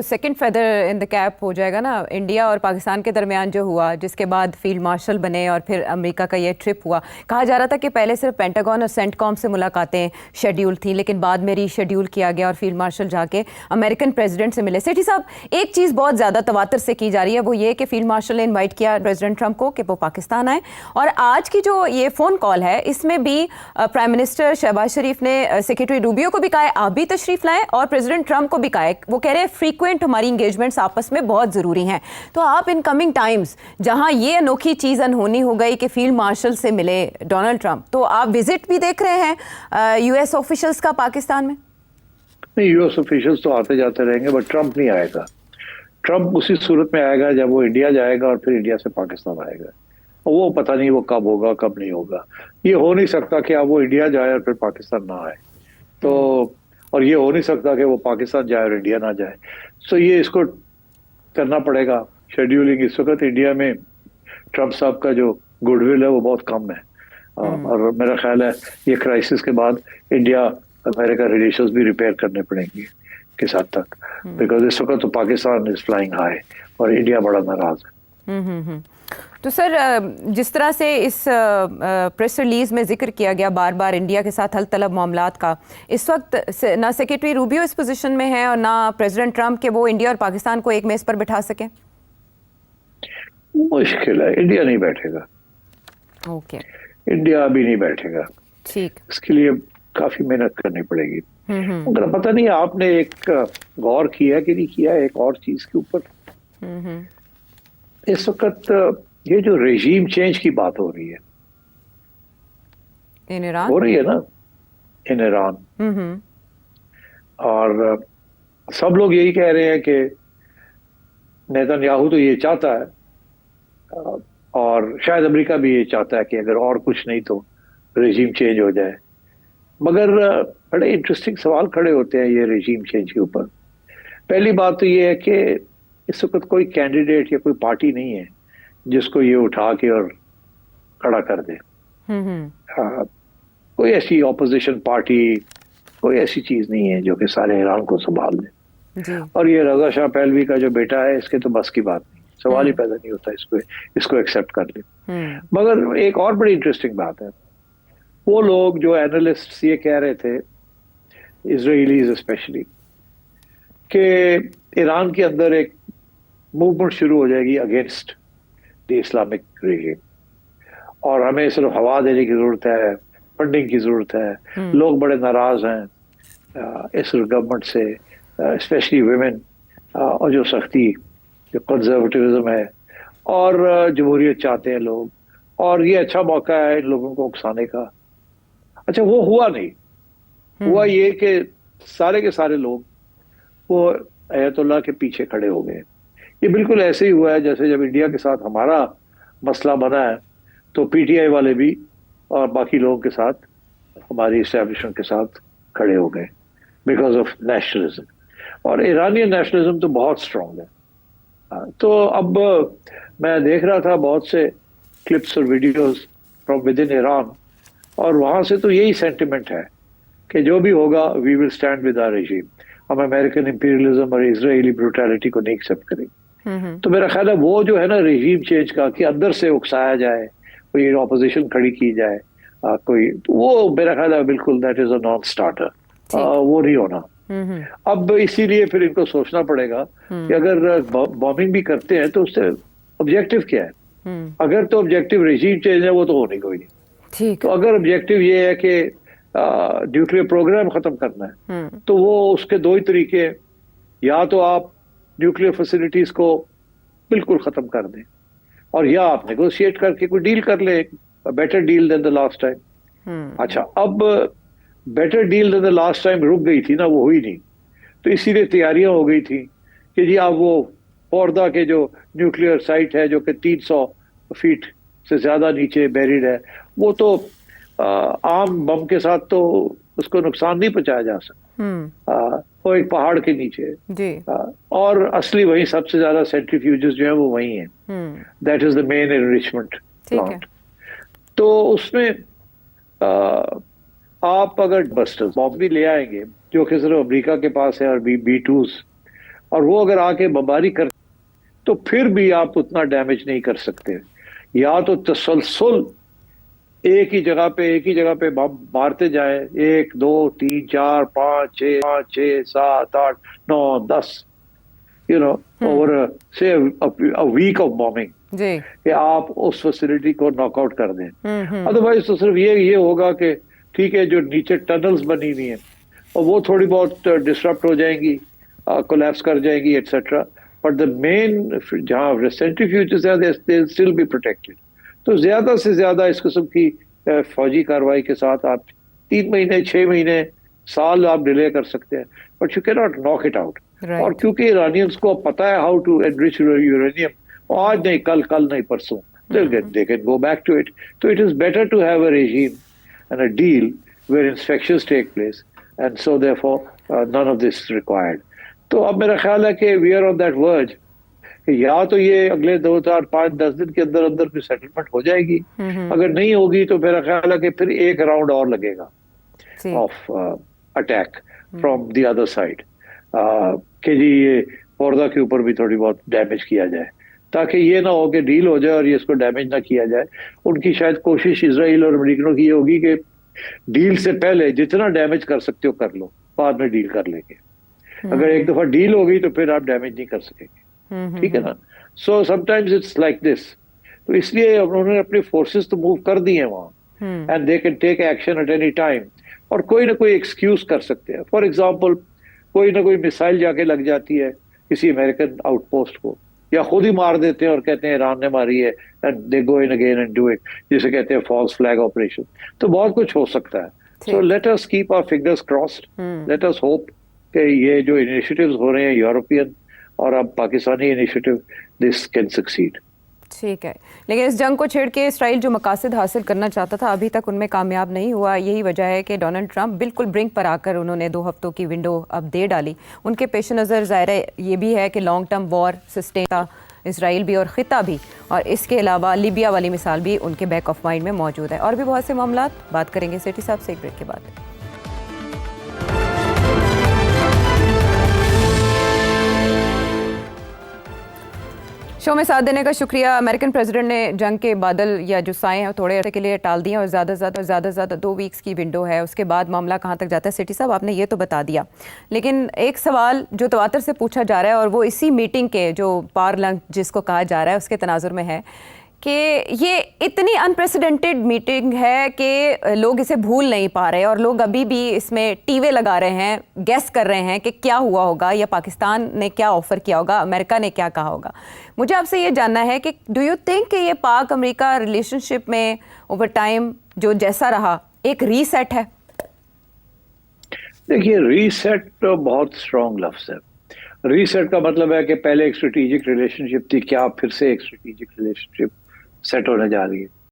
Second feather in the cap हो जाएगा ना इंडिया और पाकिस्तान के दरमियान जो हुआ, जिसके बाद फील्ड मार्शल बने और फिर अमेरिका का ये ट्रिप हुआ। कहा जा रहा था कि पहले सिर्फ पेंटागन और सेंटकॉम से मुलाकातें शेड्यूल थी, लेकिन बाद में रीशेड्यूल किया गया और फील्ड मार्शल जाके अमेरिकन प्रेसिडेंट से मिले। सेठी साहब, एक चीज़ बहुत ज़्यादा तवातर से की जा रही है, वो ये कि फील्ड मार्शल ने इन्वाइट किया प्रेसिडेंट ट्रंप को कि वो पाकिस्तान आए, और आज की जो ये फ़ोन कॉल है इसमें भी प्राइम मिनिस्टर शहबाज शरीफ ने सेक्रेटरी रूबियो को भी कहा है आप भी तशरीफ़ लाएँ, और प्रेसिडेंट ट्रंप को भी कहा है। वो कह रहे हैं फ्रीक्वेंट हमारी इंगेजमेंट्स आपस में बहुत ज़रूरी हैं। तो आप इन कमिंग टाइम्स जहां ये अनोखी चीज़ अनहोनी हो गई कि फील्ड मार्शल से मिले डोनाल्ड ट्रंप, तो आप विजिट भी देख रहे हैं यूएस ऑफिशियल्स का पाकिस्तान में? नहीं, यूएस ऑफिशियल्स तो आते जाते रहेंगे, बट ट्रंप नहीं आएगा। ट्रंप उसी सूरत में आएगा जब वो इंडिया जाएगा और फिर इंडिया से पाकिस्तान आएगा, और वो पता नहीं वो कब होगा कब नहीं होगा। ये हो नहीं सकता कि अब वो इंडिया जाए और फिर पाकिस्तान ना आए, तो और ये हो नहीं सकता कि वो पाकिस्तान जाए और इंडिया ना जाए। सो ये इसको करना पड़ेगा शेड्यूलिंग। इस वक्त इंडिया में ट्रंप साहब का जो गुडविल है वो बहुत कम है, और मेरा ख्याल है ये क्राइसिस के बाद इंडिया अमेरिका रिलेशंस भी रिपेयर करने पड़ेंगे किस हद तक, बिकॉज इस वक्त तो पाकिस्तान इज फ्लाइंग हाई और इंडिया बड़ा नाराज है। तो सर, जिस तरह से इस प्रेस रिलीज में जिक्र किया गया बार बार इंडिया के साथ हल तलब मामलात का, इस वक्त ना सेक्रेटरी रूबियो इस पोजीशन में है और ना प्रेसिडेंट ट्रंप के वो इंडिया और पाकिस्तान को एक मेज पर बिठा सके। मुश्किल है, इंडिया नहीं बैठेगा। ओके, इंडिया अभी नहीं बैठेगा। ठीक, इसके लिए काफी मेहनत करनी पड़ेगी। मगर पता नहीं आपने एक गौर किया कि नहीं किया एक और चीज के ऊपर। इस वक्त ये जो रेजीम चेंज की बात हो रही है इन ईरान, हो रही है ना, इन ईरान, और सब लोग यही कह रहे हैं कि नेतन्याहू तो ये चाहता है, और शायद अमेरिका भी ये चाहता है कि अगर और कुछ नहीं तो रेजीम चेंज हो जाए। मगर बड़े इंटरेस्टिंग सवाल खड़े होते हैं ये रेजीम चेंज के ऊपर। पहली बात तो ये है कि इस वक्त कोई कैंडिडेट या कोई पार्टी नहीं है जिसको ये उठा के और खड़ा कर दे। कोई ऐसी ऑपोजिशन पार्टी, कोई ऐसी चीज नहीं है जो कि सारे ईरान को संभाल ले। और ये रजा शाह पहलवी का जो बेटा है, इसके तो बस की बात नहीं, सवाल ही पैदा नहीं होता इसको एक्सेप्ट कर ले। मगर एक और बड़ी इंटरेस्टिंग बात है, वो लोग जो एनालिस्ट ये कह रहे थे, इजराइलीज स्पेशली, कि ईरान के अंदर एक मूवमेंट शुरू हो जाएगी अगेंस्ट द इस्लामिक रेजिम, और हमें सिर्फ हवा देने की जरूरत है, फंडिंग की जरूरत है। लोग बड़े नाराज हैं इस गवर्नमेंट से, स्पेशली विमेन, और जो सख्ती, जो कंजर्वेटिविज्म है, और जमहूरियत चाहते हैं लोग, और ये अच्छा मौका है इन लोगों को उकसाने का। अच्छा, वो हुआ नहीं। हुआ ये कि सारे के सारे लोग वो अयतुल्लाह के पीछे खड़े हो गए। ये बिल्कुल ऐसे ही हुआ है जैसे जब इंडिया के साथ हमारा मसला बना है तो पीटीआई वाले भी और बाकी लोगों के साथ, हमारी इस्टेब्लिशमेंट के साथ खड़े हो गए बिकॉज ऑफ नेशनलिज्म। और ईरानी नेशनलिज्म तो बहुत स्ट्रांग है। तो अब मैं देख रहा था बहुत से क्लिप्स और videos from with in Iran, और वहां से तो यही सेंटिमेंट है कि जो भी होगा we will stand with our regime. हम अमेरिकन इंपीरियलिज्म और इजरायली ब्रूटैलिटी को नहीं एक्सेप्ट करेंगे। तो मेरा ख्याल है वो जो है ना रेजिम चेंज का, कि अंदर से उकसाया जाए, कोई ऑपोजिशन खड़ी की जाए, कोई, वो मेरा ख्याल है बिल्कुल that is a non starter. वो नहीं होना। अब इसीलिए फिर इनको सोचना पड़ेगा कि अगर बॉम्बिंग भी करते हैं तो उससे ऑब्जेक्टिव क्या है। अगर तो ऑब्जेक्टिव रेजिम चेंज है, वो तो होने कोई नहीं। तो अगर ऑब्जेक्टिव ये है कि न्यूक्लियर प्रोग्राम खत्म करना है, तो वो उसके दो ही तरीके, या तो आप न्यूक्लियर फैसिलिटीज को बिल्कुल खत्म कर दें, और या आप नेगोशिएट करके कोई डील कर ले, better deal than the last time. अच्छा, अब better deal than the last time रुक गई थी ना, वो हुई नहीं, तो इसीलिए तैयारियां हो गई थी कि जी अब वो फोर्दा के जो न्यूक्लियर साइट है जो कि 300 फीट से ज्यादा नीचे बेरिड है, वो तो आम बम के साथ तो उसको नुकसान नहीं पहुंचाया जा सकता। वो एक पहाड़ के नीचे जी। और असली वही सबसे ज्यादा सेंट्रीफ्यूजेस जो है वो वही हैं। That is the main enrichment plant. तो उसमें आप अगर बस्टर्स बॉम्ब भी ले आएंगे जो कि सिर्फ अमेरिका के पास है और B-2s, اور وہ اگر آ کے بمباری کر تو پھر بھی آپ اتنا ڈیمیج نہیں کر سکتے. یا تو تسلسل ایک ہی جگہ پہ بم مارتے جائیں, 1 2 3 4 5 6 7 8 9 10 over say a week of bombing, کہ آپ اس فیسلٹی کو ناک آؤٹ کر دیں. ادروائز تو صرف یہ ہوگا کہ ٹھیک ہے جو نیچے ٹنلز بنی ہوئی ہیں اور وہ تھوڑی بہت ڈسٹرپٹ ہو جائیں گی, کولیپس کر جائیں گی ایٹسٹرا, بٹ دا مین جہاں سینٹریفیوجز ہیں they will still be protected. تو زیادہ سے زیادہ اس قسم کی فوجی کارروائی کے ساتھ آپ 3 مہینے 6 مہینے سال آپ ڈیلے کر سکتے ہیں, but you can't knock out out. اور کیونکہ ایرانیئنس کو پتا ہے ہاؤ ٹو انرچ یورینیم, آج نہیں کل نہیں پرسوں they can go back to it. So it is better to have a regime and a deal where inspections take place, and so therefore none of this is required. تو اب میرا خیال ہے کہ we are on that verge کہ یا تو یہ اگلے 2 4 5 10 دن کے اندر کوئی سیٹلمنٹ ہو جائے گی, اگر نہیں ہوگی تو میرا خیال ہے کہ پھر ایک راؤنڈ اور لگے گا of attack from the other side, کہ جی یہ پوردہ کے اوپر بھی تھوڑی بہت ڈیمیج کیا جائے, تاکہ یہ نہ ہو کہ ڈیل ہو جائے اور یہ اس کو ڈیمیج نہ کیا جائے. ان کی شاید کوشش اسرائیل اور امریکنوں کی یہ ہوگی کہ ڈیل سے پہلے جتنا ڈیمیج کر سکتے ہو کر لو, بعد میں ڈیل کر لیں گے. اگر ایک دفعہ ڈیل ہو گئی تو پھر آپ ڈیمیج نہیں کر سکیں گے, ٹھیک ہے نا. So some times it's like this. تو اس لیے انہوں نے اپنے فورسز تو موو کر دی ہیں وہاں, and they can take action at any time, اور کوئی نہ کوئی ایکسکیوز کر سکتے ہیں. فار ایگزامپل کوئی نہ کوئی میسائل جا کے لگ جاتی ہے کسی امریکن آؤٹ پوسٹ کو, یا خود ہی مار دیتے ہیں اور کہتے ہیں ایران نے ماری ہے, and they go in again and do it, جسے کہتے ہیں فالس فلیگ آپریشن. تو بہت کچھ ہو سکتا ہے. So let us keep our fingers crossed, let us hope کہ یہ جو انیشیٹیوز ہو رہے ہیں یورپین اور اب Pakistani initiative, this can succeed. ٹھیک ہے, لیکن اس جنگ کو چھیڑ کے اسرائیل جو مقاصد حاصل کرنا چاہتا تھا ابھی تک ان میں کامیاب نہیں ہوا. یہی وجہ ہے کہ ڈونلڈ ٹرمپ بالکل برنک پر آ کر انہوں نے 2 ہفتوں کی ونڈو اب دے ڈالی. ان کے پیش نظر ظاہر ہے یہ بھی ہے کہ لانگ ٹرم وار سسٹین تھا اسرائیل بھی اور خطہ بھی, اور اس کے علاوہ لیبیا والی مثال بھی ان کے بیک آف مائنڈ میں موجود ہے. اور بھی بہت سے معاملات بات کریں گے سیٹھی صاحب سے ایک بریک کے بعد. شو میں ساتھ دینے کا شکریہ. امریکن پریزیڈنٹ نے جنگ کے بادل یا جو سائے ہیں تھوڑے عرصے کے لیے ٹال دیے, اور زیادہ سے زیادہ 2 ویکس کی ونڈو ہے. اس کے بعد معاملہ کہاں تک جاتا ہے سیٹھی صاحب آپ نے یہ تو بتا دیا, لیکن ایک سوال جو تواتر سے پوچھا جا رہا ہے اور وہ اسی میٹنگ کے جو پار لنچ جس کو کہا جا رہا ہے اس کے تناظر میں ہے کہ یہ اتنی انپریسیڈنٹڈ میٹنگ ہے کہ لوگ اسے بھول نہیں پا رہے, اور لوگ ابھی بھی اس میں ٹیوے لگا رہے ہیں, گیس کر رہے ہیں کہ کیا ہوا ہوگا, یا پاکستان نے کیا آفر کیا ہوگا, امریکہ نے کیا کہا ہوگا. مجھے آپ سے یہ جاننا ہے کہ ڈو یو تھنک کہ یہ پاک امریکہ ریلیشن شپ میں اوور ٹائم جو جیسا رہا ایک ری سیٹ ہے؟ دیکھیے ری سیٹ تو بہت اسٹرانگ لفظ ہے. ری سیٹ کا مطلب ہے کہ پہلے ایک اسٹریٹجک ریلیشن شپ تھی, کیا پھر سے ایک اسٹریٹجک ریلیشن شپ سیٹ ہونے جا رہی ہے.